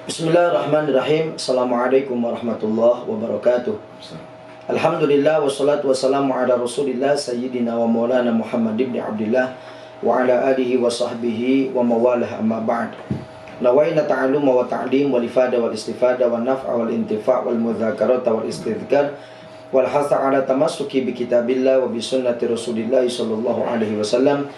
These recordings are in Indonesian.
Bismillahirrahmanirrahim. Assalamualaikum warahmatullahi wabarakatuh. Alhamdulillah wassalatu wassalamu ala Rasulillah sayyidina wa maulana Muhammad ibn Abdullah wa ala alihi wa sahbihi wa mawalah amma ba'd. Nawaina ta'alluma wa ta'lim wal ifada wal istifada wal naf'a wal intifa' wal mudzakarata wal istidhkar wal hasa ala tamassuki bi kitabillah wa bi sunnati Rasulillah sallallahu alaihi wasallam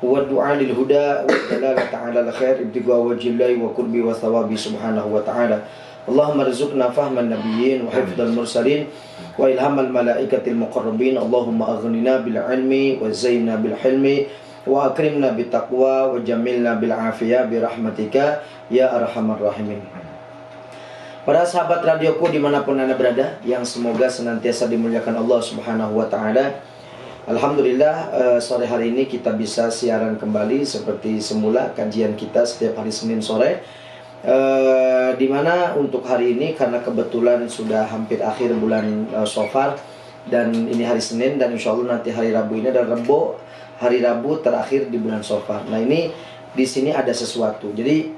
wa du'a lil huda wa dalalata ala al khair ibtigha wajhillahi wa qurbi wa thawabi subhanahu wa ta'ala. Allahumma rizukna fahman nabiyyin wa hifdzal mursalin wa ilhamal malaikatil muqarrabin. Allahumma aghnina bil ilmi wa zayyinna bil hilmi wa akrimna bit taqwa wa jamilna bil afiyah bi rahmatika ya arhamar rahimin. Para sahabat radioku dimanapun anda berada, yang semoga senantiasa dimuliakan Allah subhanahu wa ta'ala. Alhamdulillah, sore hari ini kita bisa siaran kembali seperti semula kajian kita setiap hari Senin sore. Dimana untuk hari ini karena kebetulan sudah hampir akhir bulan Shofar dan ini hari Senin, dan insya Allah nanti hari Rabu ini adalah hari Rabu terakhir di bulan Shofar. Nah ini di sini ada sesuatu. Jadi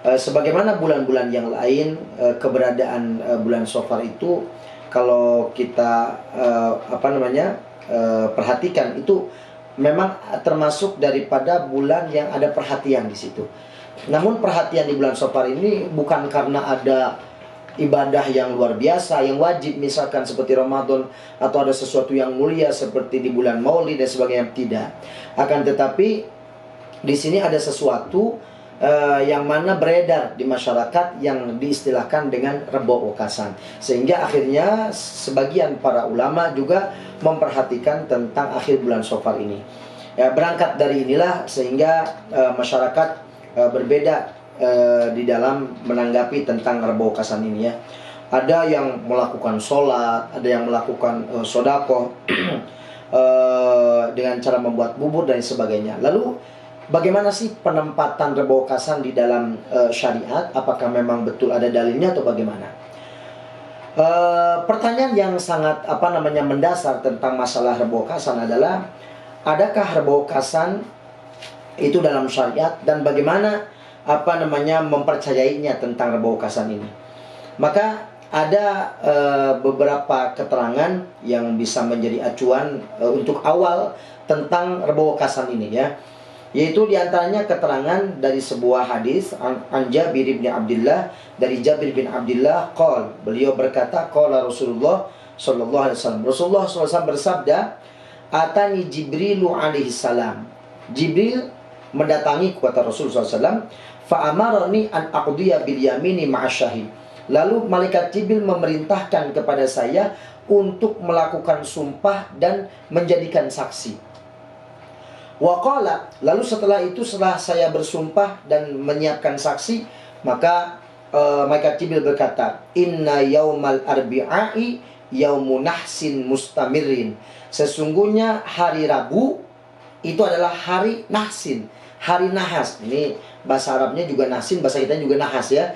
sebagaimana bulan-bulan yang lain, keberadaan bulan Shofar itu kalau kita perhatikan itu memang termasuk daripada bulan yang ada perhatian di situ. Namun perhatian di bulan Shofar ini bukan karena ada ibadah yang luar biasa, yang wajib misalkan seperti Ramadan, atau ada sesuatu yang mulia seperti di bulan Maulid dan sebagainya, tidak. Akan tetapi di sini ada sesuatu yang mana beredar di masyarakat yang diistilahkan dengan Rebo Wekasan, sehingga akhirnya sebagian para ulama juga memperhatikan tentang akhir bulan Shofar ini. Berangkat dari inilah sehingga masyarakat berbeda di dalam menanggapi tentang Rebo Wekasan ini ya. Ada yang melakukan sholat, ada yang melakukan sodako dengan cara membuat bubur dan sebagainya. Lalu bagaimana sih penempatan Rebo Wekasan di dalam syariat? Apakah memang betul ada dalilnya atau bagaimana? Pertanyaan yang sangat mendasar tentang masalah Rebo Wekasan adalah, adakah Rebo Wekasan itu dalam syariat dan bagaimana mempercayainya tentang Rebo Wekasan ini? Maka ada beberapa keterangan yang bisa menjadi acuan untuk awal tentang Rebo Wekasan ini ya. Yaitu diantaranya keterangan dari sebuah hadis an Jabir bin Abdullah, dari Jabir bin Abdullah qol, beliau berkata qala Rasulullah sallallahu alaihi wasallam, Rasulullah SAW bersabda, atani Jibrilu alaihi salam, Jibril mendatangi kata Rasulullah SAW, fa amarani an aqdiya bil yamini ma'asyahid, lalu malaikat Jibril memerintahkan kepada saya untuk melakukan sumpah dan menjadikan saksi. Waqala, lalu setelah itu, setelah saya bersumpah dan menyiapkan saksi, maka malaikat Jibril berkata, inna yaumal arbi'ai yaumun nahsin mustamirin, sesungguhnya hari Rabu itu adalah hari nahsin, hari nahas. Ini bahasa Arabnya juga nahsin, bahasa kita juga nahas ya.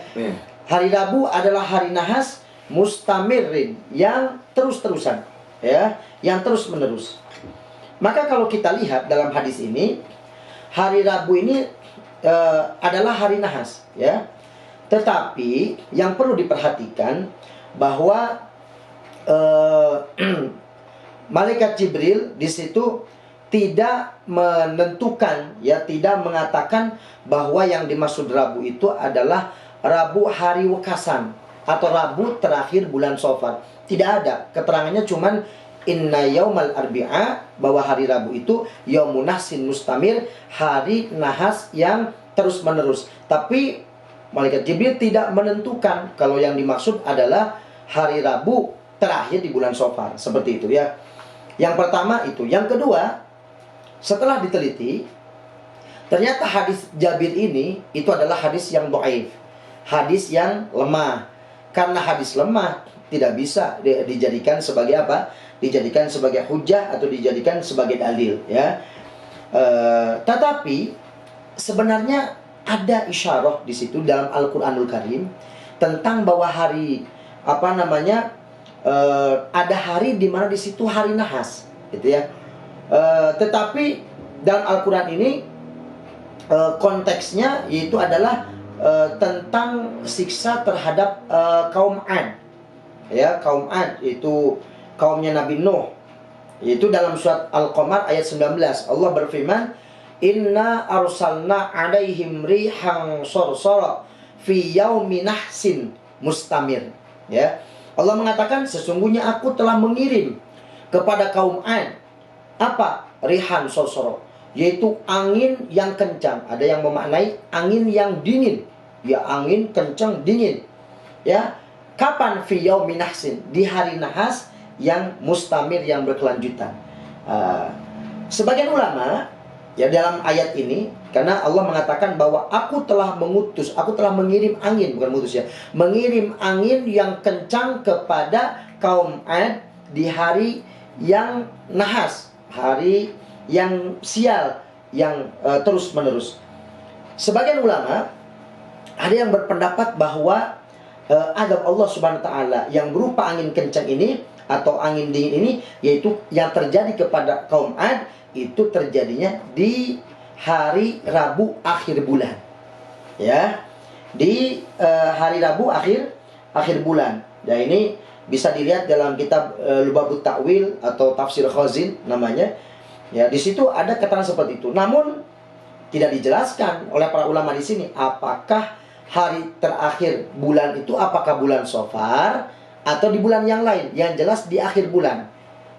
Hari Rabu adalah hari nahas mustamirin, yang terus-terusan ya, yang terus-menerus. Maka kalau kita lihat dalam hadis ini, hari Rabu ini adalah hari nahas ya. Tetapi yang perlu diperhatikan bahwa malaikat Jibril di situ tidak menentukan ya, tidak mengatakan bahwa yang dimaksud Rabu itu adalah Rabu hari Wekasan atau Rabu terakhir bulan Shofar. Tidak ada, keterangannya cuman inna yaumal arbi'a, bahwa hari Rabu itu yaumun nahsin mustamir, hari nahas yang terus menerus. Tapi malaikat Jibril tidak menentukan kalau yang dimaksud adalah hari Rabu terakhir di bulan Shofar, seperti itu ya. Yang pertama itu. Yang kedua, setelah diteliti, ternyata hadis Jabir ini itu adalah hadis yang dhaif, hadis yang lemah. Karena hadis lemah tidak bisa dijadikan sebagai apa? Dijadikan sebagai hujah atau dijadikan sebagai dalil ya. Tetapi sebenarnya ada isyarah di situ dalam Al-Qur'anul Karim tentang bahwa hari ada hari di mana di situ hari nahas gitu ya. Tetapi dalam Al-Qur'an ini konteksnya yaitu adalah tentang siksa terhadap kaum Ad. Ya, kaum Ad itu kaumnya Nabi Nuh. Itu dalam surat Al-Qamar ayat 19. Allah berfirman, "Inna arsalna 'alaihim rihan sarsara fi yaumi nahsin mustamir." Ya. Allah mengatakan, sesungguhnya aku telah mengirim kepada kaum Ad apa? Rihan sarsara, yaitu angin yang kencang. Ada yang memaknai angin yang dingin. Ya, angin kencang dingin. Ya. Kapan? Fi yaumi nahsin, di hari nahas yang mustamir, yang berkelanjutan. Sebagian ulama ya dalam ayat ini, karena Allah mengatakan bahwa aku telah mengutus, aku telah mengirim angin, bukan mengutus ya, mengirim angin yang kencang kepada kaum Ad di hari yang nahas, hari yang sial, yang terus menerus. Sebagian ulama ada yang berpendapat bahwa adab Allah Subhanahu wa taala yang berupa angin kencang ini atau angin dingin ini, yaitu yang terjadi kepada kaum Ad, itu terjadinya di hari Rabu akhir bulan. Ya. Di hari Rabu akhir bulan. Dan ini bisa dilihat dalam kitab Lubabut Ta'wil atau Tafsir Khazin namanya. Ya, di situ ada keterangan seperti itu. Namun tidak dijelaskan oleh para ulama di sini apakah hari terakhir bulan itu apakah bulan Safar atau di bulan yang lain. Yang jelas di akhir bulan.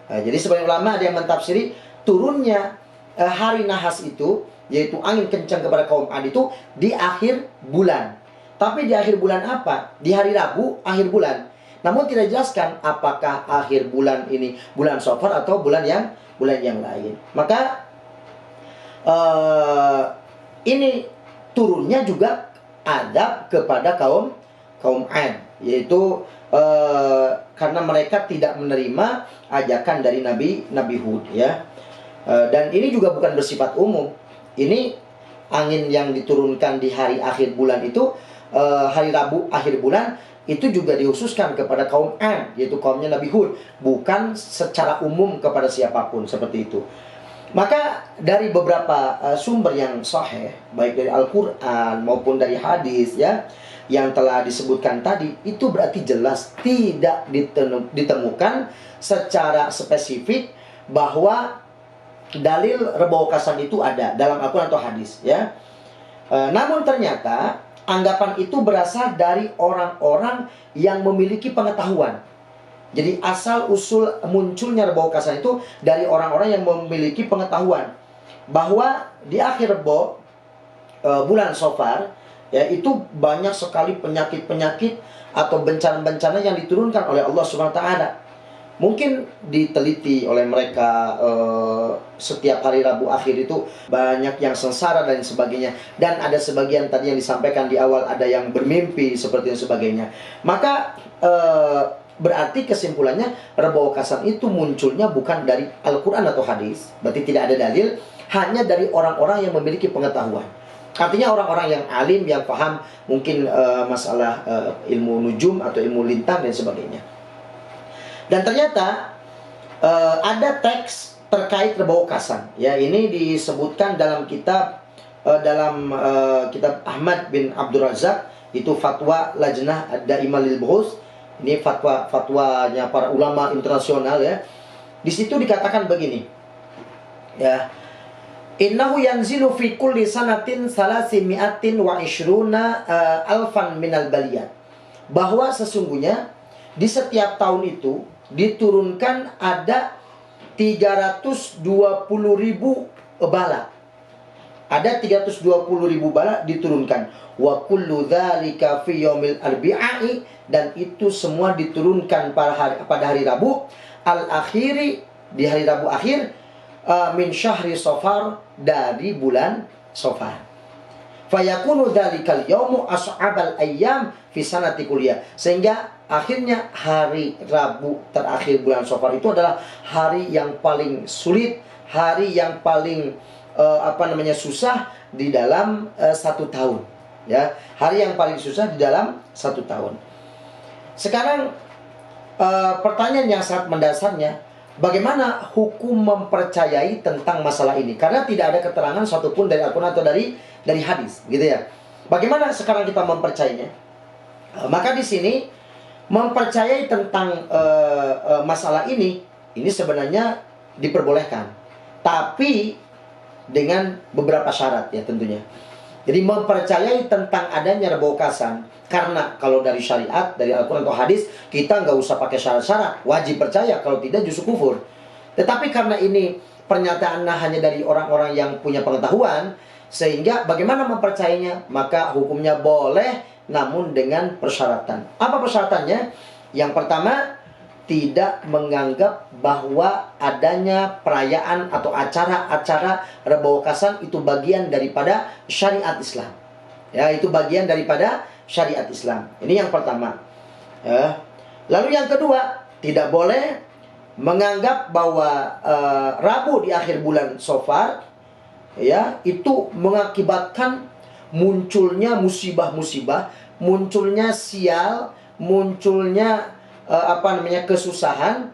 Jadi sebagian ulama ada yang mentafsiri turunnya hari nahas itu, yaitu angin kencang kepada kaum Ad itu di akhir bulan. Tapi di akhir bulan apa? Di hari Rabu akhir bulan. Namun tidak dijelaskan apakah akhir bulan ini bulan Safar atau bulan yang lain. Maka ini turunnya juga adab kepada kaum Ad, yaitu karena mereka tidak menerima ajakan dari Nabi Hud, ya. Dan ini juga bukan bersifat umum. Ini angin yang diturunkan di hari akhir bulan itu, hari Rabu akhir bulan, itu juga dikhususkan kepada kaum Ad, yaitu kaumnya Nabi Hud, bukan secara umum kepada siapapun, seperti itu. Maka dari beberapa sumber yang sahih, baik dari Al-Quran maupun dari hadis, ya, yang telah disebutkan tadi, itu berarti jelas tidak ditemukan secara spesifik bahwa dalil rebau kasan itu ada dalam Al-Quran atau hadis, ya. Namun ternyata anggapan itu berasal dari orang-orang yang memiliki pengetahuan. Jadi asal usul munculnya rebau kasan itu dari orang-orang yang memiliki pengetahuan bahwa di akhir rebau bulan Safar, ya, itu banyak sekali penyakit-penyakit atau bencana-bencana yang diturunkan oleh Allah Subhanahu wa taala. Mungkin diteliti oleh mereka, setiap hari Rabu akhir itu banyak yang sengsara dan sebagainya. Dan ada sebagian tadi yang disampaikan di awal, ada yang bermimpi seperti dan sebagainya. Maka berarti kesimpulannya rebau kasan itu munculnya bukan dari Al-Quran atau hadis. Berarti tidak ada dalil, hanya dari orang-orang yang memiliki pengetahuan. Artinya orang-orang yang alim, yang paham mungkin masalah ilmu nujum atau ilmu lintang dan sebagainya. Dan ternyata ada teks terkait rebau kasan. Ya, ini disebutkan dalam kitab kitab Ahmad bin Abdul Razak, itu Fatwa Lajnah Daimah lil Buhus. Ini fatwanya para ulama internasional, ya. Di situ dikatakan begini. Ya. Innahu yanzilu fi kulli sanatin salasimi'atin wa ishruna alfan minal baliyat. Bahwa sesungguhnya di setiap tahun itu diturunkan ada 320.000 bala. Ada 320.000 bala diturunkan. Wa kullu dzalika fi yaumil arbi'i, dan itu semua diturunkan pada hari Rabu al-akhiri, di hari Rabu akhir, min syahri Safar, dari bulan Safar. Fayakunu dzalikal yaumu as'abal ayyam fi sanati kulliyah. Sehingga akhirnya hari Rabu terakhir bulan Safar itu adalah hari yang paling sulit, hari yang paling susah di dalam satu tahun, ya. Hari yang paling susah di dalam satu tahun. Sekarang pertanyaan yang sangat mendasarnya, bagaimana hukum mempercayai tentang masalah ini? Karena tidak ada keterangan satupun dari Al-Quran atau dari hadis, gitu ya. Bagaimana sekarang kita mempercayainya? Maka di sini mempercayai tentang masalah ini sebenarnya diperbolehkan, tapi dengan beberapa syarat ya tentunya. Jadi mempercayai tentang adanya rebokasan, karena kalau dari syariat, dari Al-Quran atau hadis, kita nggak usah pakai syarat-syarat, wajib percaya, kalau tidak justru kufur. Tetapi karena ini pernyataannya hanya dari orang-orang yang punya pengetahuan, sehingga bagaimana mempercayainya? Maka hukumnya boleh, namun dengan persyaratan. Apa persyaratannya? Yang pertama, tidak menganggap bahwa adanya perayaan atau acara-acara rebokasan itu bagian daripada syariat Islam. Ya, itu bagian daripada syariat Islam. Ini yang pertama. Ya. Lalu yang kedua, tidak boleh menganggap bahwa Rabu di akhir bulan Shofar ya itu mengakibatkan munculnya musibah-musibah, munculnya sial, munculnya kesusahan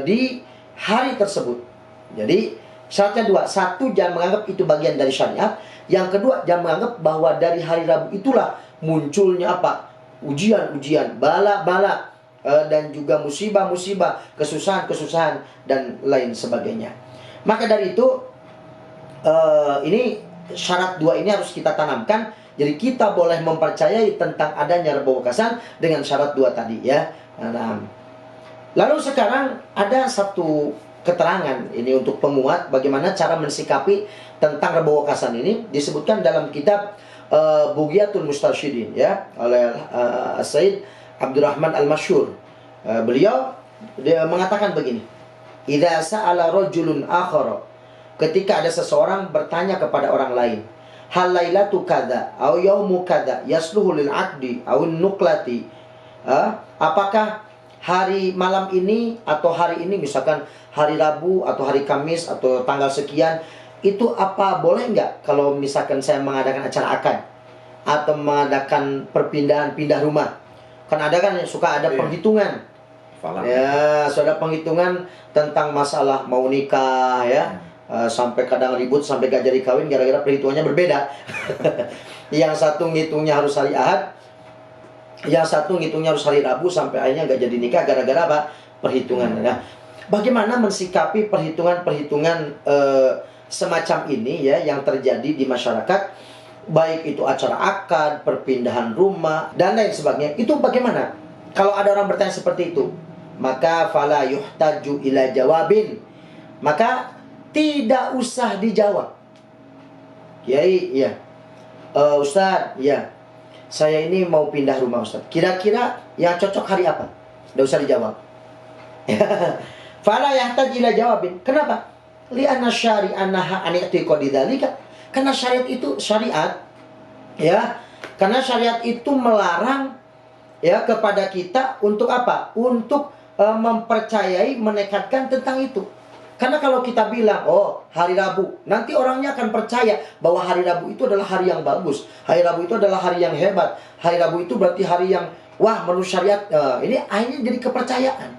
di hari tersebut. Jadi syaratnya dua. Satu, jangan menganggap itu bagian dari syariat. Yang kedua, jangan menganggap bahwa dari hari Rabu itulah munculnya ujian-ujian, bala-bala, dan juga musibah-musibah, kesusahan-kesusahan, dan lain sebagainya. Maka dari itu ini syarat dua ini harus kita tanamkan. Jadi kita boleh mempercayai tentang adanya rebokasan dengan syarat dua tadi ya. Nah, lalu sekarang ada satu keterangan ini untuk penguat bagaimana cara mensikapi tentang rebokasan ini, disebutkan dalam kitab Bughyatul Mustarsyidin ya oleh Said Abdurrahman Al-Masyhur. Beliau dia mengatakan begini, idza sa'ala rajulun akhara, ketika ada seseorang bertanya kepada orang lain, hal lailatu kadza au yaumu kadza yasluhu lil aqdi au nuqlati, apakah hari malam ini atau hari ini, misalkan hari Rabu atau hari Kamis atau tanggal sekian, itu apa boleh nggak kalau misalkan saya mengadakan acara akad atau mengadakan pindah rumah? Kan ada kan suka ada perhitungan. Ya, sudah penghitungan tentang masalah mau nikah ya. Sampai kadang ribut sampai gak jadi kawin gara-gara perhitungannya berbeda. Yang satu ngitungnya harus hari Ahad, yang satu ngitungnya harus hari Rabu, sampai akhirnya gak jadi nikah gara-gara apa? Perhitungan. Nah, bagaimana mensikapi perhitungan-perhitungan semacam ini ya yang terjadi di masyarakat, baik itu acara akad, perpindahan rumah dan lain sebagainya. Itu bagaimana? Kalau ada orang bertanya seperti itu, maka fala yuhtaju ila jawabin, maka tidak usah dijawab. Kiai, ya. Ustaz, ya. Saya ini mau pindah rumah Ustaz. Kira-kira yang cocok hari apa? Tidak usah dijawab. Fala yahtaju ila jawabin. Kenapa? Li'anna syari'an naha an i'tiqadi dzalika. Karena syariat itu syariat, ya. Karena syariat itu melarang ya kepada kita untuk apa? Untuk mempercayai, menekadkan tentang itu. Karena kalau kita bilang, oh hari Rabu, nanti orangnya akan percaya bahwa hari Rabu itu adalah hari yang bagus, hari Rabu itu adalah hari yang hebat, hari Rabu itu berarti hari yang wah menurut syariat. Ini akhirnya jadi kepercayaan,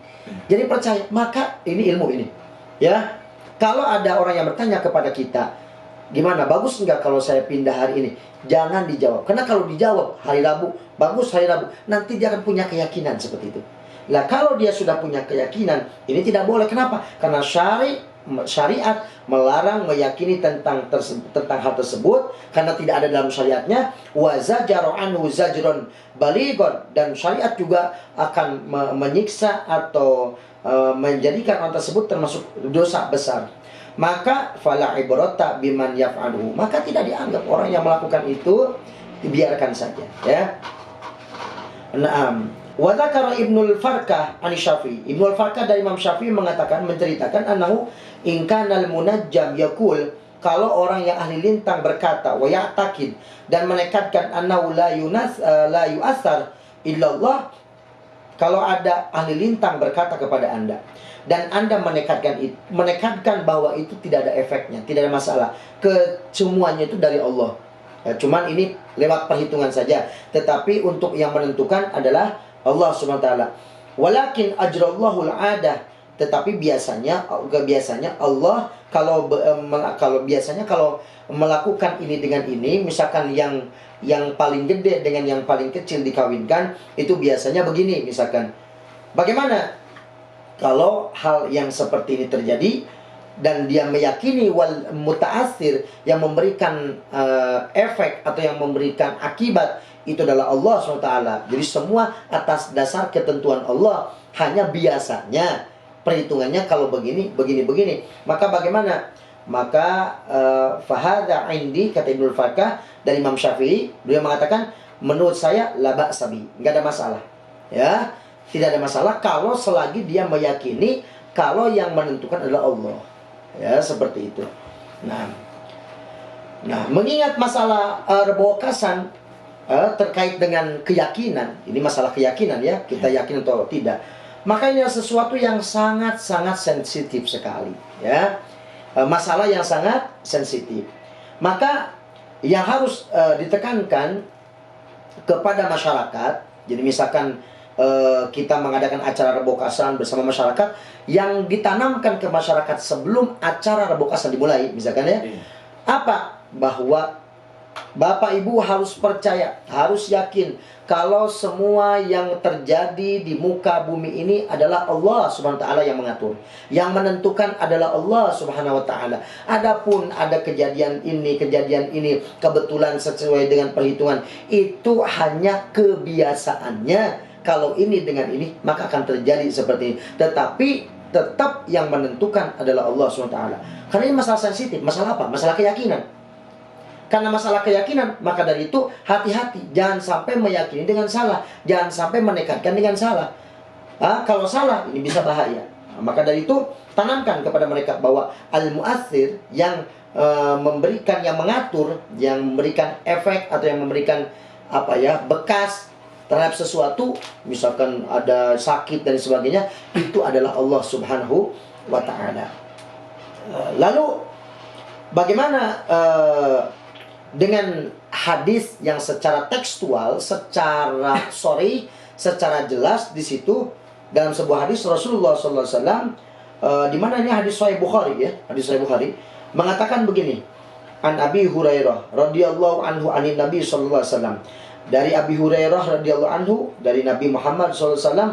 jadi percaya. Maka ini ilmu ini, ya. Kalau ada orang yang bertanya kepada kita, gimana, bagus enggak kalau saya pindah hari ini? Jangan dijawab. Karena kalau dijawab hari Rabu, bagus hari Rabu, nanti dia akan punya keyakinan seperti itu. Lah kalau dia sudah punya keyakinan, ini tidak boleh. Kenapa? Karena syariat melarang meyakini tentang hal tersebut, karena tidak ada dalam syariatnya. Wa zajaru anhu zajron balighon, dan syariat juga akan menyiksa atau menjadikan hal tersebut termasuk dosa besar. Maka fala ibrata biman yaf'aluhu, maka tidak dianggap orang yang melakukan itu, dibiarkan saja ya. Naam. Wa dzakara Ibnul Farqah an Syafi'i. Ibnul Farqah dari Imam Syafi'i mengatakkan, menceritakan annahu in kana al-munajjam yaqul, kalau orang yang ahli lintang berkata wa ya'taqid, dan menekadkan annahu la yu'athar illallah, kalau ada ahli lintang berkata kepada Anda dan Anda menekadkan bahwa itu tidak ada efeknya, tidak ada masalah, kesemuanya itu dari Allah. Ya, cuman ini lewat perhitungan saja, tetapi untuk yang menentukan adalah Allah Subhanahu wa taala. Walakin ajrallahu al-'adah, tetapi biasanya Allah kalau biasanya kalau melakukan ini dengan ini, misalkan yang paling gede dengan yang paling kecil dikawinkan, itu biasanya begini misalkan. Bagaimana kalau hal yang seperti ini terjadi dan dia meyakini wal muta'assir, yang memberikan efek atau yang memberikan akibat itu adalah Allah SWT. Jadi semua atas dasar ketentuan Allah. Hanya biasanya perhitungannya kalau begini, begini. Maka bagaimana? Maka fahadha indi, kata Ibnul Fakah dari Imam Syafi'i, beliau mengatakan menurut saya la ba'sa bi, enggak ada masalah. Ya, tidak ada masalah kalau selagi dia meyakini kalau yang menentukan adalah Allah. Ya, seperti itu. Nah, mengingat masalah rebokasan terkait dengan keyakinan, ini masalah keyakinan ya, kita yakin atau tidak. Makanya sesuatu yang sangat-sangat sensitif sekali, ya. Masalah yang sangat sensitif. Maka yang harus ditekankan kepada masyarakat, jadi misalkan kita mengadakan acara rebokasan bersama masyarakat, yang ditanamkan ke masyarakat sebelum acara rebokasan dimulai, misalkan ya, apa? Bahwa Bapak Ibu harus percaya, harus yakin kalau semua yang terjadi di muka bumi ini adalah Allah Subhanahu wa taala yang mengatur. Yang menentukan adalah Allah Subhanahu wa taala. Adapun ada kejadian ini kebetulan sesuai dengan perhitungan, itu hanya kebiasaannya. Kalau ini dengan ini maka akan terjadi seperti ini. Tetapi tetap yang menentukan adalah Allah Subhanahu wa taala. Karena ini masalah sensitif. Masalah apa? Masalah keyakinan. Karena masalah keyakinan, maka dari itu hati-hati, jangan sampai meyakini dengan salah, jangan sampai menekatkan dengan salah. Kalau salah ini bisa bahaya. Maka dari itu tanamkan kepada mereka bahwa al-mu'assir, yang memberikan, yang mengatur, yang memberikan efek atau yang memberikan bekas terhadap sesuatu, misalkan ada sakit dan sebagainya, itu adalah Allah Subhanahu wa taala. Lalu bagaimana dengan hadis yang secara tekstual, secara sorry, secara jelas di situ dalam sebuah hadis Rasulullah SAW, di mana ini hadis Sahih Bukhari ya, hadis Sahih Bukhari mengatakan begini, an Abi Hurairah radhiyallahu anhu anin Nabi sallallahu alaihi wasallam, dari Abi Hurairah radhiyallahu anhu dari Nabi Muhammad sallallahu alaihi wasallam,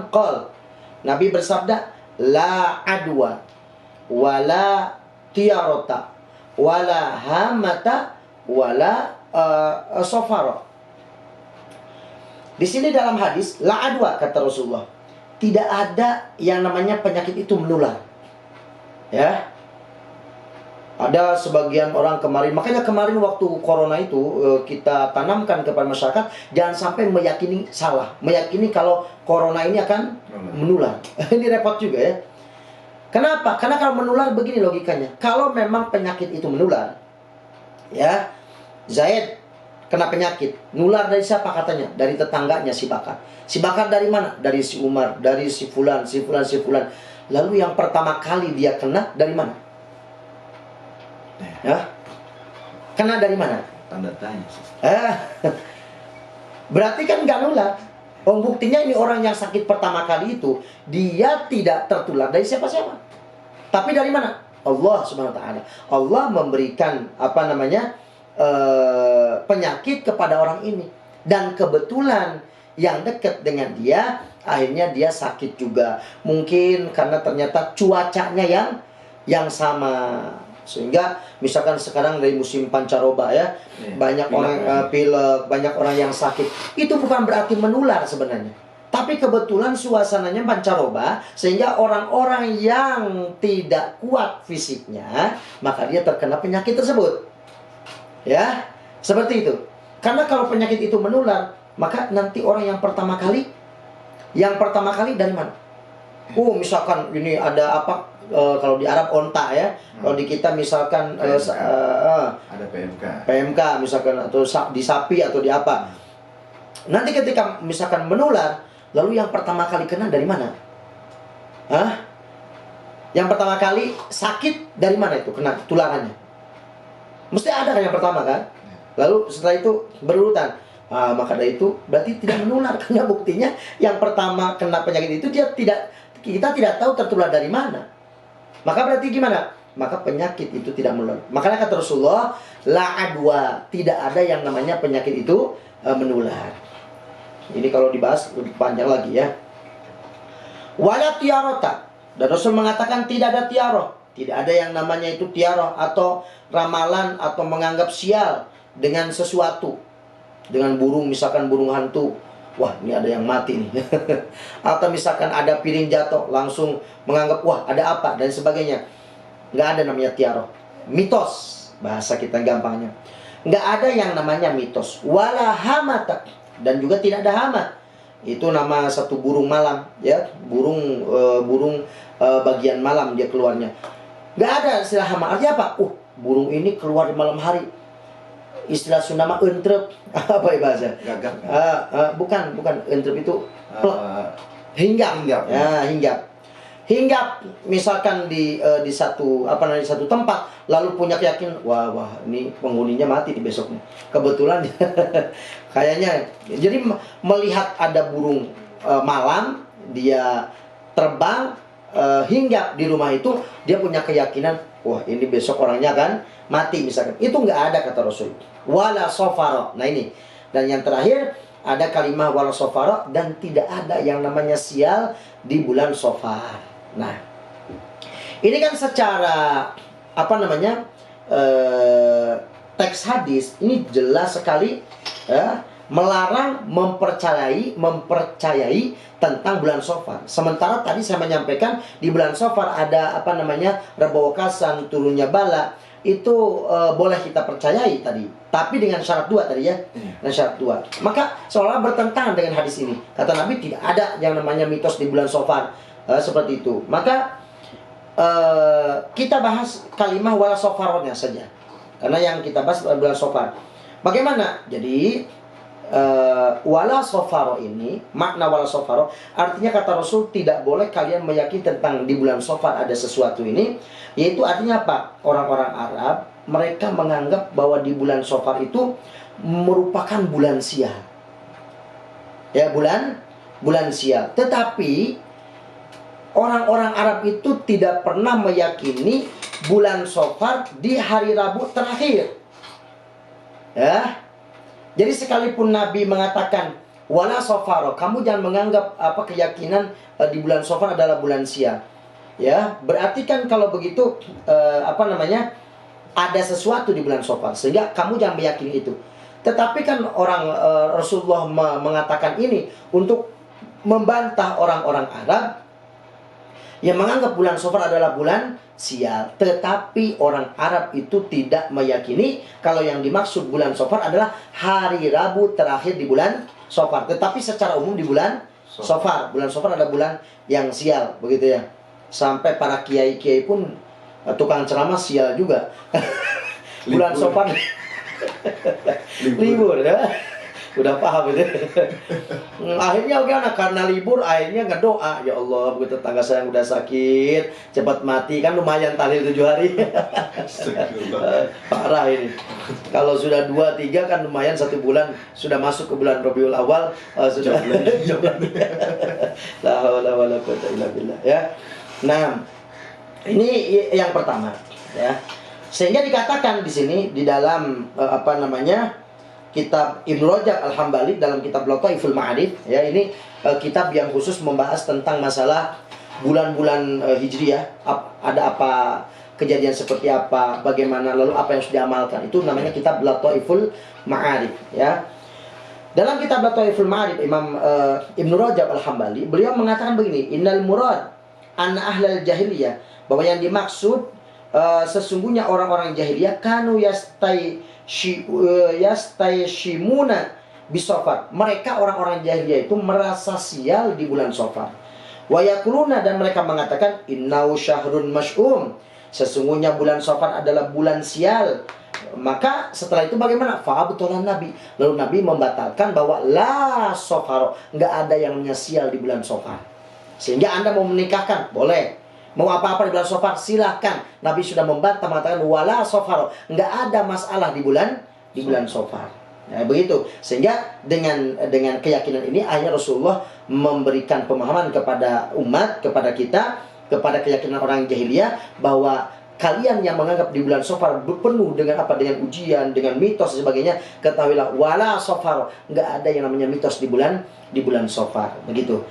Nabi bersabda, la adwa wala tiarota wala hamata wala sofaro. Di sini dalam hadis la adwa, kata Rasulullah, tidak ada yang namanya penyakit itu menular. Ya. Ada sebagian orang kemarin, makanya kemarin waktu corona itu kita tanamkan kepada masyarakat jangan sampai meyakini salah, meyakini kalau corona ini akan menular. Ini repot juga ya. Kenapa? Karena kalau menular begini logikanya. Kalau memang penyakit itu menular, ya, Zaid kena penyakit, nular dari siapa katanya? Dari tetangganya si Bakar. Si Bakar dari mana? Dari si Umar, dari si Fulan. Lalu yang pertama kali dia kena dari mana? Ya? Kena dari mana? Tanda tanya. Berarti kan nggak nular. Buktinya ini orang yang sakit pertama kali itu, dia tidak tertular dari siapa-siapa. Tapi dari mana? Allah Subhanahu wa taala. Allah memberikan penyakit kepada orang ini, dan kebetulan yang dekat dengan dia akhirnya dia sakit juga. Mungkin karena ternyata cuacanya yang sama, sehingga misalkan sekarang dari musim pancaroba ya, banyak orang pilek, banyak orang yang sakit. Itu bukan berarti menular sebenarnya, tapi kebetulan suasananya pancaroba, sehingga orang-orang yang tidak kuat fisiknya, maka dia terkena penyakit tersebut. Ya, seperti itu. Karena kalau penyakit itu menular, maka nanti orang yang pertama kali dari mana? Misalkan ini ada kalau di Arab onta ya, kalau di kita misalkan ada PMK misalkan, atau di sapi atau di apa. Nanti ketika misalkan menular, lalu yang pertama kali kena dari mana? Yang pertama kali sakit dari mana itu kena tularannya? Mesti ada kan yang pertama kan? Lalu setelah itu berurutan. Maka dari itu berarti tidak menular, karena buktinya yang pertama kena penyakit itu kita tidak tahu tertular dari mana. Maka berarti gimana? maka penyakit itu tidak menular. Makanya kata Rasulullah, la adwa, tidak ada yang namanya penyakit itu menular. Ini kalau dibahas lebih panjang lagi ya. Wala tiarota, dan Rasul mengatakan tidak ada tiaroh. Tidak ada yang namanya itu tiaroh atau ramalan atau menganggap sial dengan sesuatu. Dengan burung, misalkan burung hantu. Wah, ini ada yang mati nih. Atau misalkan ada piring jatuh, langsung menganggap, wah ada apa, dan sebagainya. Nggak ada namanya tiaroh. Mitos, bahasa kita gampangnya. Nggak ada yang namanya mitos. Wala hamata, dan juga tidak ada hama. Itu nama satu burung malam, ya, burung bagian malam dia keluarnya. Nggak ada istilah hama. Artinya apa? Burung ini keluar di malam hari. Istilah Sunda mah entrep. Apa ya bahasa? Gagak. Bukan entrep itu hinggap. Ya, hinggap. Hinggap misalkan di satu satu tempat, lalu punya keyakinan, wah ini penghuninya mati di besoknya. Kebetulan kayaknya, jadi melihat ada burung malam, dia terbang hinggap di rumah itu, dia punya keyakinan, wah ini besok orangnya kan mati misalkan. Itu nggak ada kata Rasul. Wala sofaro. Nah ini. Dan yang terakhir ada kalimah wala sofaro, dan tidak ada yang namanya sial di bulan Sofar. Nah, ini kan secara teks hadis ini jelas sekali ya, melarang mempercayai tentang bulan Sofar. Sementara tadi saya menyampaikan di bulan Sofar ada rebawakasan, turunnya bala. Itu boleh kita percayai tadi, tapi dengan syarat dua tadi ya, dengan syarat dua. Maka seolah bertentangan dengan hadis ini. Kata Nabi tidak ada yang namanya mitos di bulan Sofar seperti itu. Maka kita bahas kalimah wala sofaronya saja, karena yang kita bahas bulan Sofar. Bagaimana? Jadi wala sofaro ini, makna wala sofaro artinya kata Rasul tidak boleh kalian meyakini tentang di bulan Sofar ada sesuatu ini. Yaitu artinya apa? Orang-orang Arab mereka menganggap bahwa di bulan Sofar itu merupakan bulan sial. Ya, bulan sial. Tetapi orang-orang Arab itu tidak pernah meyakini bulan Sofar di hari Rabu terakhir. Ya. Jadi sekalipun Nabi mengatakan wala sofaro, kamu jangan menganggap keyakinan di bulan Sofar adalah bulan sial. Ya, berarti kan kalau begitu ada sesuatu di bulan Sofar, sehingga kamu jangan meyakini itu. Tetapi kan Rasulullah mengatakan ini untuk membantah orang-orang Arab yang menganggap bulan Sofar adalah bulan sial. Tetapi orang Arab itu tidak meyakini kalau yang dimaksud bulan Sofar adalah hari Rabu terakhir di bulan Sofar. Tetapi secara umum di bulan Sofar, bulan Sofar adalah bulan yang sial, begitu ya. Sampai para kiai-kiai pun tukang ceramah sial juga. Bulan Sofar libur ya. Udah paham itu. Akhirnya karena libur akhirnya ngedoa, ya Allah, begitu tetangga saya yang udah sakit cepat mati, kan lumayan tahlil 7 hari. Parah ini. Kalau sudah 2-3 kan lumayan 1 bulan, sudah masuk ke bulan Rabiul Awal, sudah joblan. La haula wala quwwata illa billah ya. Nah, ini yang pertama ya. Sehingga dikatakan di sini di dalam kitab Ibnu Rajab Al-Hambali dalam kitab Lataiful Ma'arif ya, ini kitab yang khusus membahas tentang masalah bulan-bulan Hijriyah, ada apa kejadian seperti apa, bagaimana, lalu apa yang harus diamalkan. Itu namanya kitab Lataiful Ma'arif ya. Dalam kitab Lataiful Ma'arif Imam Ibnu Rajab Al-Hambali beliau mengatakan begini, innal murad anna ahlal jahiliyah, bahwa yang dimaksud sesungguhnya orang-orang jahiliyah kanu yastaishimuna bisofar, mereka orang-orang jahiliyah itu merasa sial di bulan Sofar. Wa yaquluna, dan mereka mengatakan innau syahrun mas'um, sesungguhnya bulan Sofar adalah bulan sial. Maka setelah itu bagaimana? Fa'abtolan Nabi, lalu Nabi membatalkan bahwa la sofaro, nggak ada yang namanya sial di bulan Sofar. Sehingga Anda mau menikahkan, boleh. Mau apa-apa di bulan Sofar, silahkan. Nabi sudah membantah, mengatakan wala sofaro, nggak ada masalah di bulan Sofar. Nah, begitu. Sehingga dengan keyakinan ini akhirnya Rasulullah memberikan pemahaman kepada umat, kepada kita, kepada keyakinan orang jahiliyah, bahwa kalian yang menganggap di bulan Safar penuh dengan apa, dengan ujian, dengan mitos dan sebagainya, ketahuilah wala Safar, nggak ada yang namanya mitos di bulan Safar, begitu.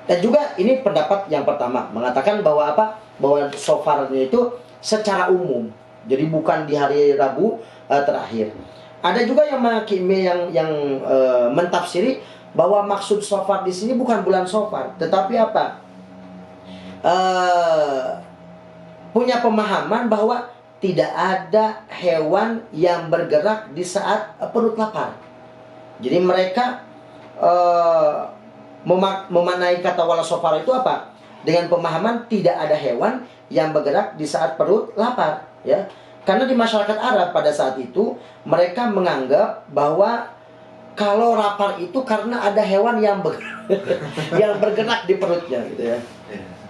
Dan juga ini pendapat yang pertama mengatakan bahwa apa, bahwa Safarnya itu secara umum, jadi bukan di hari Rabu terakhir. Ada juga yang mentafsiri bahwa maksud Safar di sini bukan bulan Safar, tetapi apa? Punya pemahaman bahwa tidak ada hewan yang bergerak di saat perut lapar. Jadi mereka memaknai kata wala Safar itu apa? Dengan pemahaman tidak ada hewan yang bergerak di saat perut lapar, ya. Karena di masyarakat Arab pada saat itu mereka menganggap bahwa kalau lapar itu karena ada hewan yang bergerak di perutnya, gitu ya.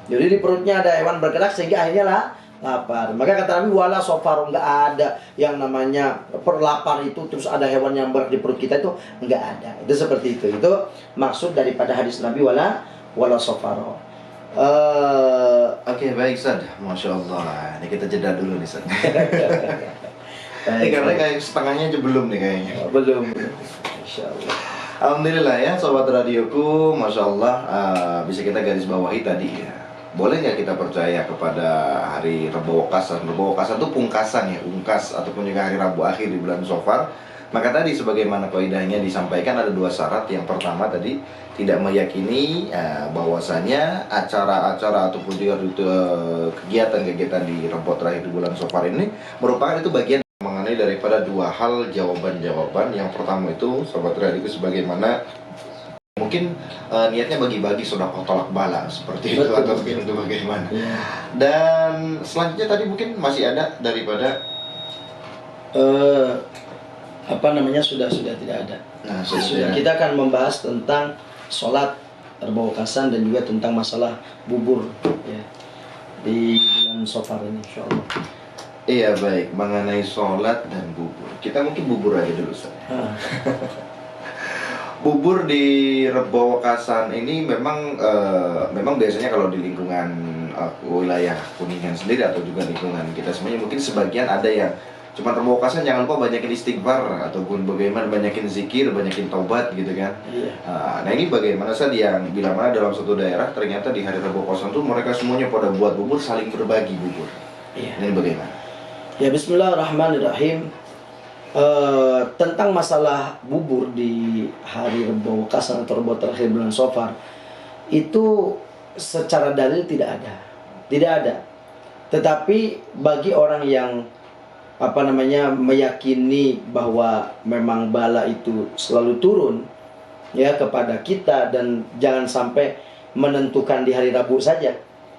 Jadi di perutnya ada hewan bergerak sehingga akhirnya lah lapar. Maka kata Nabi wala Safar, nggak ada yang namanya lapar itu terus ada hewan yang bergerak di perut kita, itu nggak ada. Itu seperti itu. Itu maksud daripada hadis Nabi wala Safar. Oke, baik Ustaz. Masya Allah. Ini kita jeda dulu nih Ustaz. Baik, karena kayak setengahnya aja belum nih kayaknya. Belum. Insya Allah. Alhamdulillah ya sobat radioku, Masya Allah, bisa kita garis bawahi tadi ya. Boleh nggak kita percaya kepada hari Rabu Wakasan? Rabu Wakasan itu pungkasan ya, ungkas ataupun juga hari Rabu akhir di bulan Safar. Maka tadi sebagaimana kaidahnya disampaikan ada dua syarat. Yang pertama tadi tidak meyakini bahwasanya acara-acara ataupun juga kegiatan-kegiatan di Rabu terakhir di bulan Safar ini merupakan itu bagian mengenai daripada dua hal jawaban-jawaban. Yang pertama itu sobat radioku sebagaimana mungkin niatnya bagi-bagi sedekah tolak bala seperti itu atau mungkin itu bagaimana. Dan selanjutnya tadi mungkin masih ada daripada sudah tidak ada. Nah, sudah. Kita akan membahas tentang sholat Rabu Wakasan dan juga tentang masalah bubur ya, di bulan Safar ini, insyaallah. Iya baik, mengenai sholat dan bubur. Kita mungkin bubur aja dulu Ustaz. Bubur di Rabu Wakasan ini memang biasanya kalau di lingkungan wilayah Kuningan sendiri atau juga lingkungan kita semuanya mungkin sebagian ada yang cuma Rabu Wakasan jangan lupa banyakin istighfar ataupun bagaimana banyakin zikir, banyakin taubat gitu kan. Nah ini bagaimana saja yang bila mana dalam suatu daerah ternyata di hari Rabu Wakasan itu mereka semuanya pada buat bubur, saling berbagi bubur. Ini bagaimana? Ya, Bismillahirrahmanirrahim. Tentang masalah bubur di hari Rabu Wakasan atau Rabu terakhir bulan Safar itu secara dalil tidak ada. Tetapi bagi orang yang meyakini bahwa memang bala itu selalu turun ya kepada kita dan jangan sampai menentukan di hari Rabu saja,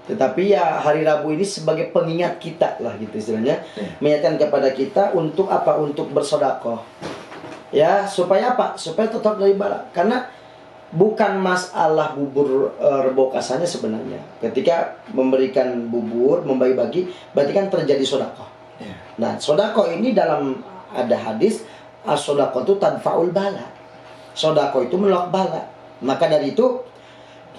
tetapi ya hari Rabu ini sebagai pengingat kita lah gitu istilahnya, mengingatkan kepada kita untuk apa? Untuk bersedekah. Ya, supaya apa? Supaya tetap dari bala. Karena bukan masalah bubur Rabu Wakasannya sebenarnya. Ketika memberikan bubur, membagi-bagi, berarti kan terjadi sedekah. Nah, sedekah ini dalam ada hadis, as-sedekah itu tadfa'ul bala. Sedekah itu menolak bala. Maka dari itu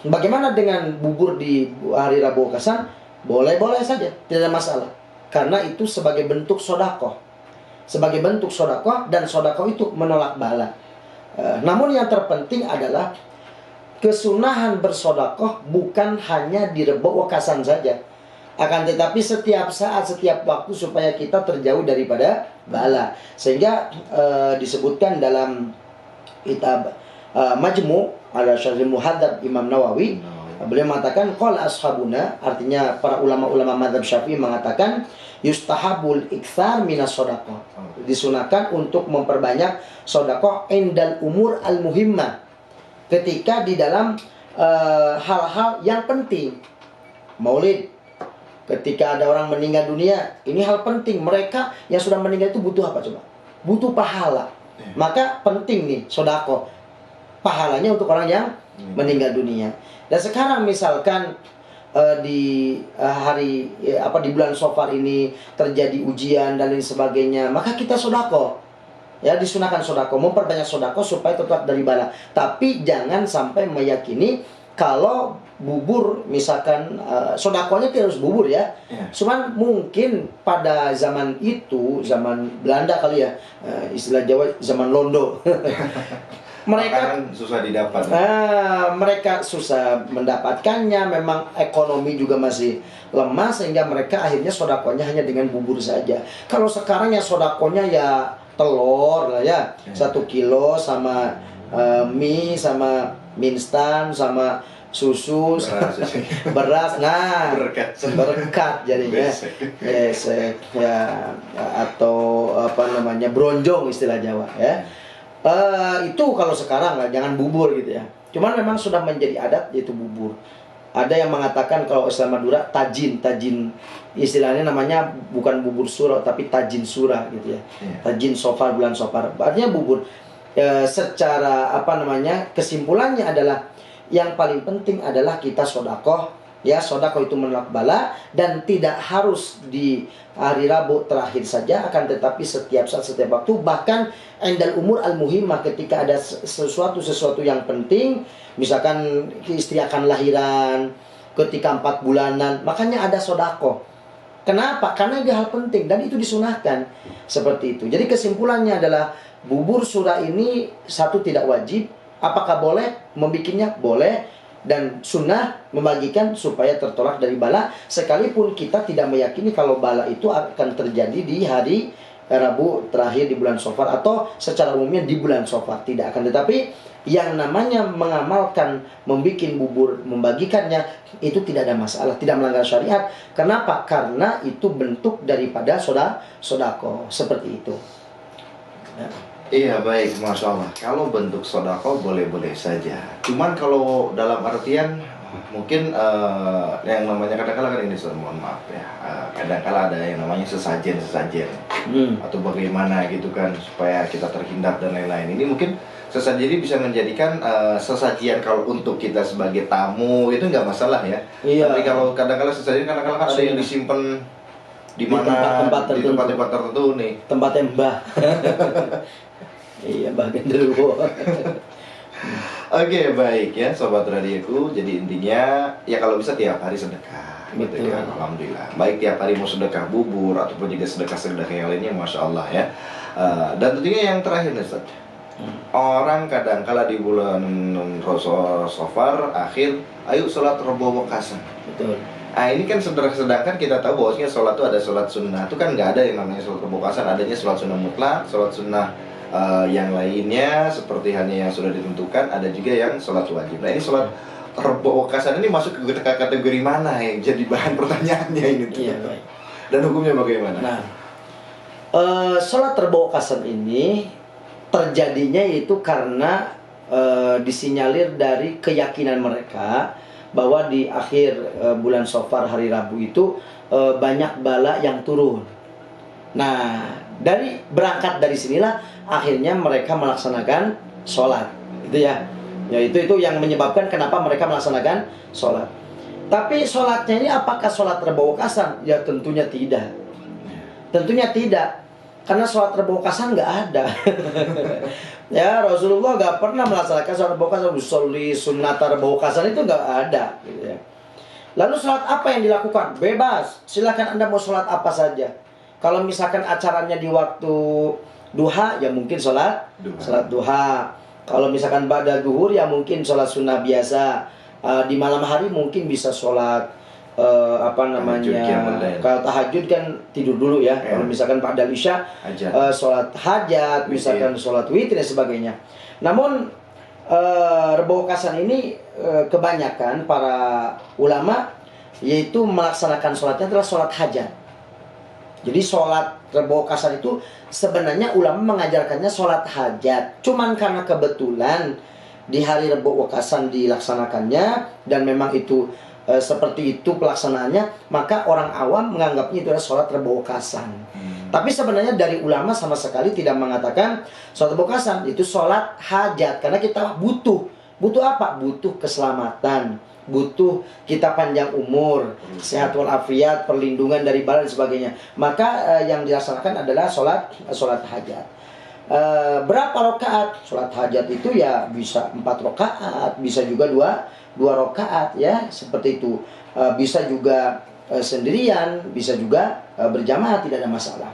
bagaimana dengan bubur di hari Rabu Wakasan? Boleh-boleh saja, tidak ada masalah. Karena itu sebagai bentuk sedekah. Sebagai bentuk sedekah dan sedekah itu menolak bala. Namun yang terpenting adalah kesunahan bersedekah bukan hanya di Rabu Wakasan saja. Akan tetapi setiap saat, setiap waktu supaya kita terjauh daripada bala. Sehingga disebutkan dalam kitab Majmu' ala Syarhil Muhadzab Imam Nawawi, beliau mengatakan qala ashabuna, artinya para ulama-ulama mazhab Syafi'i mengatakan yustahabul iktsar minas shadaqah. Disunahkan untuk memperbanyak sedekah indal umur al muhimmah. Ketika di dalam hal-hal yang penting. Maulid, ketika ada orang meninggal dunia, ini hal penting. Mereka yang sudah meninggal itu butuh apa coba? Butuh pahala. Maka penting nih sedekah. Pahalanya untuk orang yang meninggal dunia. Dan sekarang misalkan di di bulan Safar ini terjadi ujian dan lain sebagainya, maka kita sedekah. Ya, disunahkan sedekah, memperbanyak sedekah supaya tetap dari bala. Tapi jangan sampai meyakini kalau bubur misalkan sodakohnya tidak harus bubur ya. Cuman mungkin pada zaman itu, zaman Belanda kali ya, istilah Jawa zaman londo. Mereka susah didapat. Mereka susah mendapatkannya, memang ekonomi juga masih lemah sehingga mereka akhirnya sodakohnya hanya dengan bubur saja. Kalau sekarang ya sodakohnya ya telur lah ya, 1 kilo sama mie sama mie instan sama susu, beras, nah berkat jadinya, ya, atau apa namanya bronjong istilah Jawa ya. Itu kalau sekarang lah, jangan bubur gitu ya. Cuman memang sudah menjadi adat yaitu bubur. Ada yang mengatakan kalau Islam Madura tajin istilahnya namanya bukan bubur suro tapi tajin sura gitu ya. Tajin sofar, bulan sofar, artinya bubur. Secara apa namanya, kesimpulannya adalah yang paling penting adalah kita sodakoh ya. Sodakoh itu menolak bala dan tidak harus di hari Rabu terakhir saja, akan tetapi setiap saat, setiap waktu, bahkan endal umur al muhimmah, ketika ada sesuatu yang penting, misalkan istri akan lahiran, ketika 4 bulanan, makanya ada sodakoh. Kenapa? Karena itu hal penting dan itu disunahkan seperti itu. Jadi kesimpulannya adalah bubur sura ini satu tidak wajib. Apakah boleh membikinnya? Boleh. Dan sunnah membagikan supaya tertolak dari bala, sekalipun kita tidak meyakini kalau bala itu akan terjadi di hari Rabu terakhir di bulan Safar atau secara umumnya di bulan Safar, tidak akan. Tetapi yang namanya mengamalkan, membuat bubur, membagikannya, itu tidak ada masalah, tidak melanggar syariat. Kenapa? Karena itu bentuk daripada sodako seperti itu ya. Iya, baik, Masya Allah. Kalau bentuk sodako boleh-boleh saja. Cuman kalau dalam artian mungkin yang namanya kadang-kadang kan ini, mohon maaf ya, kadang-kadang ada yang namanya sesajen atau bagaimana gitu kan supaya kita terhindar dan lain-lain. Ini mungkin sesajen ini bisa menjadikan sesajian kalau untuk kita sebagai tamu itu nggak masalah ya. Iya. Tapi kalau kadang-kadang sesajen kadang-kadang kan ada yang disimpan di mana, di tempat-tempat tertentu nih. Tempatnya mbah. Iya, bagian dulu. Oke, baik ya sobat radioku. Jadi intinya ya kalau bisa tiap hari sedekah. Betul. Gitu ya, alhamdulillah. Baik tiap hari mau sedekah bubur ataupun juga sedekah yang lainnya, Masya Allah ya. Dan tentunya yang terakhir nih Ustaz. Orang kadang kala di bulan Safar akhir, ayo sholat Rebo Wekasan. Betul. Nah ini kan sedangkan kita tahu bahwasanya sholat itu ada sholat sunnah. Itu kan nggak ada yang namanya sholat Rebo Wekasan. Adanya sholat sunnah mutlak, sholat sunnah yang lainnya seperti hanya yang sudah ditentukan, ada juga yang sholat wajib. Nah ini sholat Rebo Wekasan ini masuk ke kategori mana yang jadi bahan pertanyaannya ini? Iya, baik. Dan hukumnya bagaimana? Nah, sholat Rebo Wekasan ini terjadinya itu karena disinyalir dari keyakinan mereka bahwa di akhir bulan Safar hari Rabu itu banyak bala yang turun. Nah, berangkat dari sinilah akhirnya mereka melaksanakan sholat, gitu ya. Ya itu yang menyebabkan kenapa mereka melaksanakan sholat. Tapi sholatnya ini apakah sholat Rebo Wekasan? Ya tentunya tidak. Tentunya tidak. Karena sholat Rebo Wekasan nggak ada. Ya Rasulullah nggak pernah melaksanakan sholat Rebo Wekasan. Usolli sunnata Rebo Wekasan itu nggak ada, gitu ya. Lalu sholat apa yang dilakukan? Bebas. Silakan Anda mau sholat apa saja. Kalau misalkan acaranya di waktu duha, ya mungkin sholat duha. Kalau misalkan ba'da duhur, ya mungkin sholat sunnah biasa. Di malam hari mungkin bisa sholat apa namanya, kalau tahajud kan tidur dulu ya. Kalau misalkan ba'da isya, sholat hajat, misalkan sholat witir dan sebagainya. Namun Rebo Wekasan ini kebanyakan para ulama yaitu melaksanakan sholatnya adalah sholat hajat. Jadi sholat Rebo Wekasan itu sebenarnya ulama mengajarkannya sholat hajat. Cuman karena kebetulan di hari Rebo Wekasan dilaksanakannya dan memang itu seperti itu pelaksanaannya, maka orang awam menganggapnya itu adalah sholat Rebo Wekasan. Tapi sebenarnya dari ulama sama sekali tidak mengatakan sholat Rebo Wekasan itu sholat hajat. Karena kita butuh apa? Butuh keselamatan, butuh kita panjang umur, sehat walafiat, perlindungan dari bala dan sebagainya. Maka yang dilaksanakan adalah sholat hajat. Berapa rakaat? Sholat hajat itu ya bisa 4 rakaat, bisa juga dua rakaat ya, seperti itu. Bisa juga sendirian, bisa juga berjamaah, tidak ada masalah.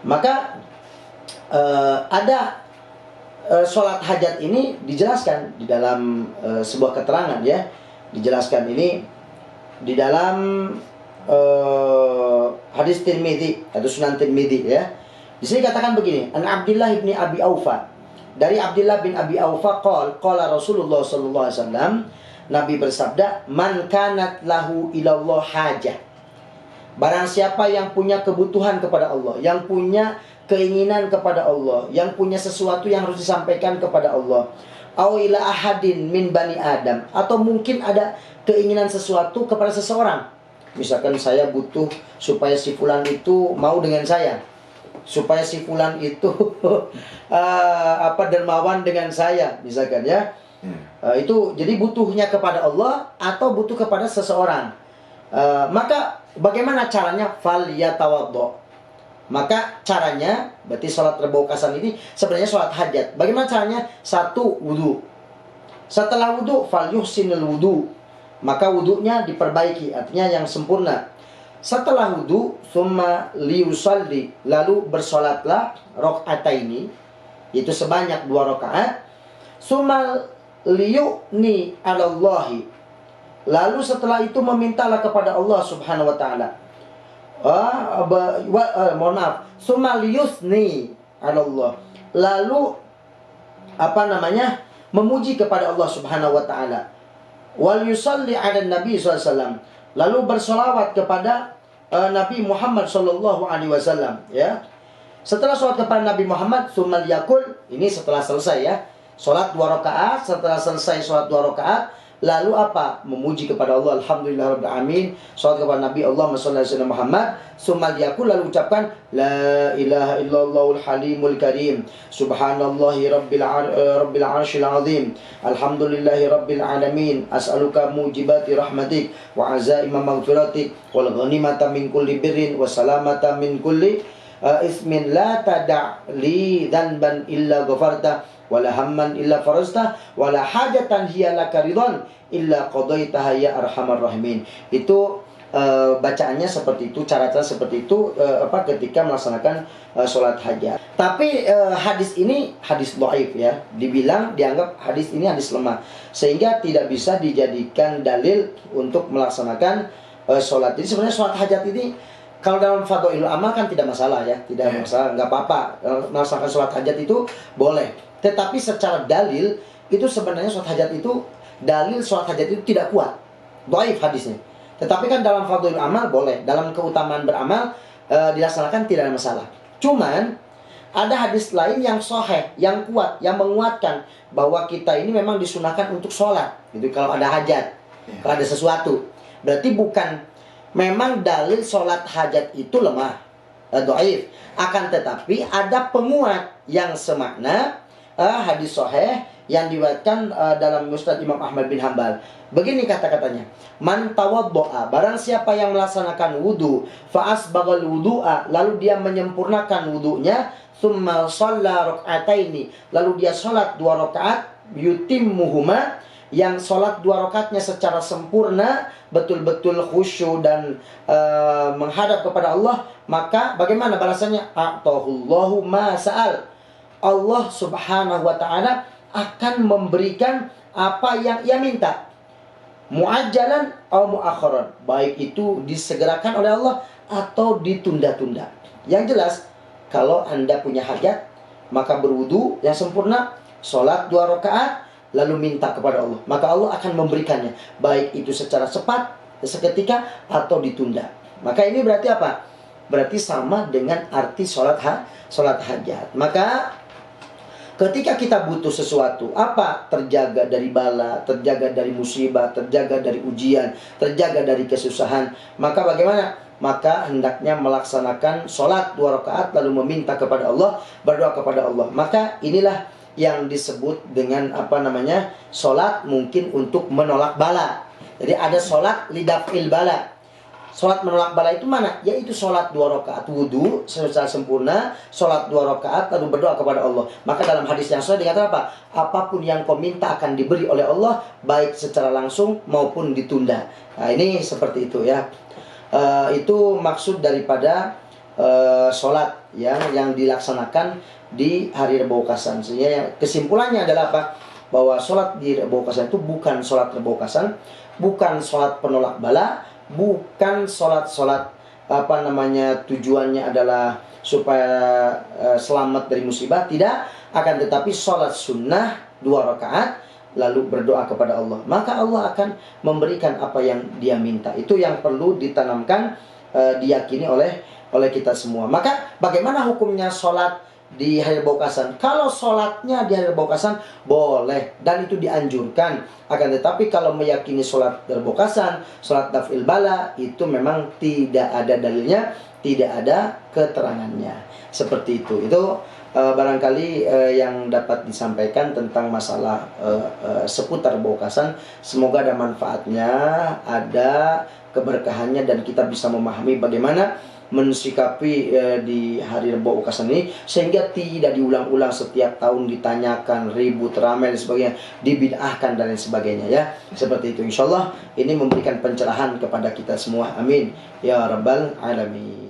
Maka ada sholat hajat ini dijelaskan di dalam sebuah keterangan ya, dijelaskan ini di dalam hadis Tirmidzi atau Sunan Tirmidzi ya. Di sini katakan begini, An Abdullah bin Abi Aufa, dari Abdullah bin Abi Aufa qala Rasulullah sallallahu alaihi wasallam, Nabi bersabda, man kanat lahu ilallah hajah. Barang siapa yang punya kebutuhan kepada Allah, yang punya keinginan kepada Allah, yang punya sesuatu yang harus disampaikan kepada Allah, aw ila ahadin min bani Adam, atau mungkin ada keinginan sesuatu kepada seseorang. Misalkan saya butuh supaya si fulan itu mau dengan saya, supaya si fulan itu dermawan dengan saya, misalkan ya. Itu jadi butuhnya kepada Allah atau butuh kepada seseorang. Maka bagaimana caranya? Fal yatawaddo. Maka caranya, berarti sholat rebaukasan ini sebenarnya sholat hajat. Bagaimana caranya? 1, wudu. Setelah wudu, fal yuhsinul wudu. Maka wudunya diperbaiki, artinya yang sempurna. Setelah wudu, summa liyusalli, lalu bersolatlah rakaataini, itu sebanyak 2 rakaat. Summa liyu'ni 'alallahi, lalu setelah itu memintalah kepada Allah Subhanahu wa taala. Mohon maaf, summa liyusni 'alallah, lalu memuji kepada Allah Subhanahu wa taala. Wal yusalli 'alan nabi sallallahu alaihi wasallam, lalu bersolawat kepada Nabi Muhammad sallallahu alaihi wasallam ya. Setelah sholat kepada Nabi Muhammad, tsummal yakul, ini setelah selesai ya, sholat 2 rakaat. Setelah selesai sholat 2 rakaat, lalu memuji kepada Allah, alhamdulillahirabbil alamin, sholat kepada Nabi, Allahumma shalli ala sayyidina Muhammad. Tsummal yakul, lalu ucapkan la ilaha illallahul halimul karim, subhanallahi rabbil arsyil azim, alhamdulillahi rabbil alamin, as'aluka mujibati rahmatik wa azaima maghfiratik wal ghanimata min kulli birrin wa salamata min kulli ismin, la tada' li dhanban illa ghafarta wala hamman illa farajta wala hajatan hiya laka ridwan illa qadaitaha ya arhamar rahimin. Itu bacaannya seperti itu, cara-cara seperti itu ketika melaksanakan sholat hajat. Tapi hadis ini hadis dhaif ya, dianggap hadis ini hadis lemah, sehingga tidak bisa dijadikan dalil untuk melaksanakan sholat. Jadi sebenarnya sholat hajat ini kalau dalam fadhailul amal kan tidak masalah ya, tidak masalah, nggak apa-apa melaksanakan sholat hajat itu boleh. Tetapi secara dalil itu sebenarnya sholat hajat itu, dalil sholat hajat itu tidak kuat, dhaif hadisnya. Tetapi kan dalam fadhailul amal boleh, dalam keutamaan beramal dilaksanakan tidak ada masalah. Cuman ada hadis lain yang sahih, yang kuat, yang menguatkan bahwa kita ini memang disunahkan untuk sholat. Itu kalau ada hajat, kalau ada sesuatu. Berarti bukan, memang dalil sholat hajat itu lemah, dhaif. Akan tetapi ada penguat yang semakna hadis sahih yang diriwayatkan dalam Musnad Imam Ahmad bin Hanbal. Begini kata-katanya, man tawaddo'a, barang siapa yang melaksanakan wudu, fa asbaghal wudu'a, lalu dia menyempurnakan wudunya, tsumma shalla rak'ataini, lalu dia salat 2 rakaat, yutimmuhuma, yang salat 2 rakaatnya secara sempurna, betul-betul khusyuk dan menghadap kepada Allah, maka bagaimana balasannya? A'tahullahu ma sa'al, Allah Subhanahu wa ta'ala akan memberikan apa yang ia minta, muajjalan atau muakharan, baik itu disegerakan oleh Allah atau ditunda-tunda. Yang jelas, kalau Anda punya hajat, maka berwudu yang sempurna, sholat 2 rakaat, lalu minta kepada Allah, maka Allah akan memberikannya, baik itu secara cepat, seketika, atau ditunda. Maka ini berarti apa? Berarti sama dengan arti sholat hajat. Maka ketika kita butuh sesuatu, terjaga dari bala, terjaga dari musibah, terjaga dari ujian, terjaga dari kesusahan, maka bagaimana? Maka hendaknya melaksanakan sholat 2 rakaat, lalu meminta kepada Allah, berdoa kepada Allah. Maka inilah yang disebut dengan sholat mungkin untuk menolak bala. Jadi ada sholat lidaf'il bala, Sholat menolak bala itu mana? Yaitu sholat 2 rakaat wudhu secara sempurna, sholat 2 rakaat lalu berdoa kepada Allah. Maka dalam hadis yang sahih dikatakan apa? Apapun yang kau minta akan diberi oleh Allah, baik secara langsung maupun ditunda. Nah ini seperti itu ya. Itu maksud daripada sholat yang dilaksanakan di hari Rebo Kasan. Sehingga kesimpulannya adalah apa? Bahwa sholat di Rebo Kasan itu bukan sholat Rebo Kasan, bukan sholat penolak bala, bukan sholat tujuannya adalah supaya selamat dari musibah, tidak. Akan tetapi sholat sunnah 2 rakaat lalu berdoa kepada Allah, maka Allah akan memberikan apa yang dia minta. Itu yang perlu ditanamkan, diyakini oleh kita semua. Maka bagaimana hukumnya sholat di hari Rebo Kasan? Kalau sholatnya di hari Rebo Kasan boleh dan itu dianjurkan. Akan tetapi kalau meyakini sholat Rebo Kasan, sholat daf'il bala, itu memang tidak ada dalilnya, tidak ada keterangannya. Seperti itu. Itu barangkali yang dapat disampaikan tentang masalah seputar Rebo Kasan. Semoga ada manfaatnya, ada keberkahannya, dan kita bisa memahami bagaimana mensikapi di hari Rebo Kasan ini, sehingga tidak diulang-ulang setiap tahun ditanyakan, ribut, ramai dan sebagainya, dibid'ahkan dan lain sebagainya ya. Seperti itu. Insyaallah ini memberikan pencerahan kepada kita semua. Amin ya rabbal alamin.